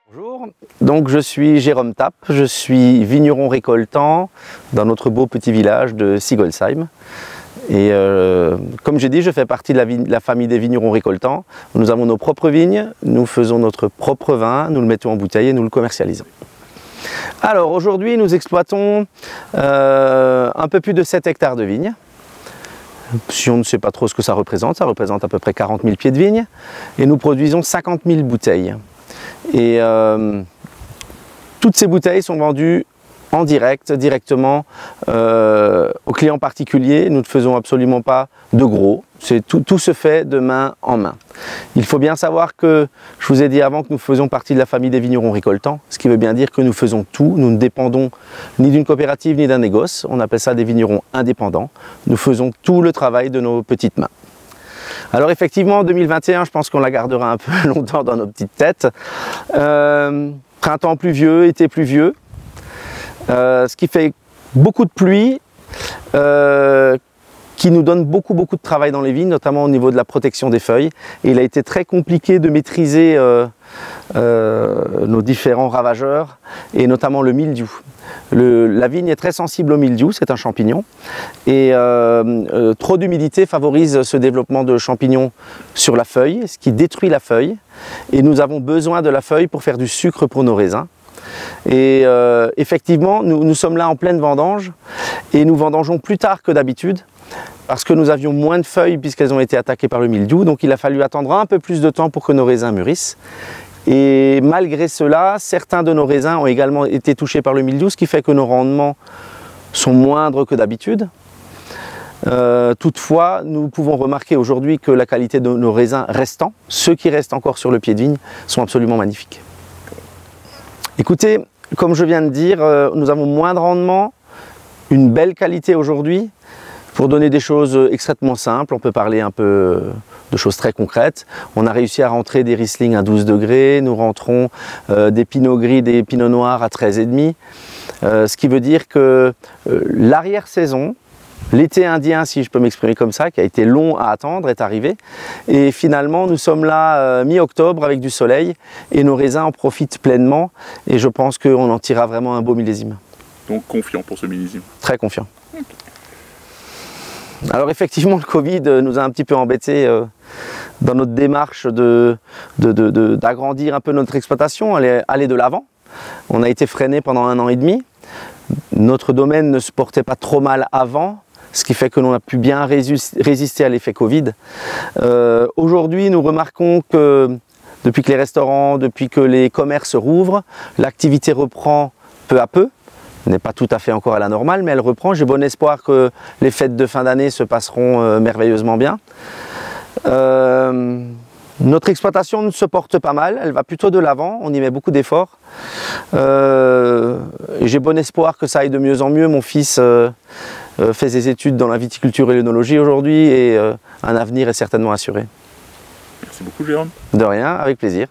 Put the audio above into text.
Bonjour, donc je suis Jérôme Tapp, je suis vigneron récoltant dans notre beau petit village de Sigolsheim. Et comme j'ai dit, je fais partie de la famille des vignerons récoltants. Nous avons nos propres vignes, nous faisons notre propre vin, nous le mettons en bouteille et nous le commercialisons. Alors aujourd'hui, nous exploitons un peu plus de 7 hectares de vignes. Si on ne sait pas trop ce que ça représente à peu près 40 000 pieds de vigne. Et nous produisons 50 000 bouteilles. Et toutes ces bouteilles sont vendues en direct, directement aux clients particuliers. Nous ne faisons absolument pas de gros. Tout se fait de main en main. Il faut bien savoir que, je vous ai dit avant que nous faisions partie de la famille des vignerons récoltants, ce qui veut bien dire que nous faisons tout. Nous ne dépendons ni d'une coopérative ni d'un négoce. On appelle ça des vignerons indépendants. Nous faisons tout le travail de nos petites mains. Alors effectivement, en 2021, je pense qu'on la gardera un peu longtemps dans nos petites têtes. Printemps pluvieux, été pluvieux, ce qui fait beaucoup de pluie, qui nous donne beaucoup de travail dans les vignes, notamment au niveau de la protection des feuilles. Et il a été très compliqué de maîtriser nos différents ravageurs, et notamment le mildiou. La vigne est très sensible au mildiou, c'est un champignon, et trop d'humidité favorise ce développement de champignons sur la feuille, ce qui détruit la feuille, et nous avons besoin de la feuille pour faire du sucre pour nos raisins. Et effectivement, nous sommes là en pleine vendange, et nous vendangeons plus tard que d'habitude, parce que nous avions moins de feuilles puisqu'elles ont été attaquées par le mildiou, donc il a fallu attendre un peu plus de temps pour que nos raisins mûrissent. Et malgré cela, certains de nos raisins ont également été touchés par le mildiou, ce qui fait que nos rendements sont moindres que d'habitude. Toutefois, nous pouvons remarquer aujourd'hui que la qualité de nos raisins restants, ceux qui restent encore sur le pied de vigne, sont absolument magnifiques. Écoutez, comme je viens de dire, nous avons moins de rendement, une belle qualité aujourd'hui. Pour donner des choses extrêmement simples, on peut parler un peu de choses très concrètes. On a réussi à rentrer des Riesling à 12 degrés, nous rentrons des Pinots gris, des Pinots noirs à 13,5. Ce qui veut dire que l'arrière-saison, l'été indien, si je peux m'exprimer comme ça, qui a été long à attendre, est arrivé. Et finalement, nous sommes là mi-octobre avec du soleil et nos raisins en profitent pleinement. Et je pense qu'on en tirera vraiment un beau millésime. Donc confiant pour ce millésime? Très confiant. Alors effectivement, le Covid nous a un petit peu embêtés dans notre démarche d'agrandir un peu notre exploitation, aller de l'avant. On a été freiné pendant 1 an et demi. Notre domaine ne se portait pas trop mal avant, ce qui fait que l'on a pu bien résister à l'effet Covid. Aujourd'hui, nous remarquons que depuis que les restaurants, depuis que les commerces rouvrent, l'activité reprend peu à peu. N'est pas tout à fait encore à la normale, mais elle reprend. J'ai bon espoir que les fêtes de fin d'année se passeront merveilleusement bien. Notre exploitation se porte pas mal, elle va plutôt de l'avant, on y met beaucoup d'efforts. J'ai bon espoir que ça aille de mieux en mieux. Mon fils fait ses études dans la viticulture et l'œnologie aujourd'hui, et un avenir est certainement assuré. Merci beaucoup Jérôme. De rien, avec plaisir.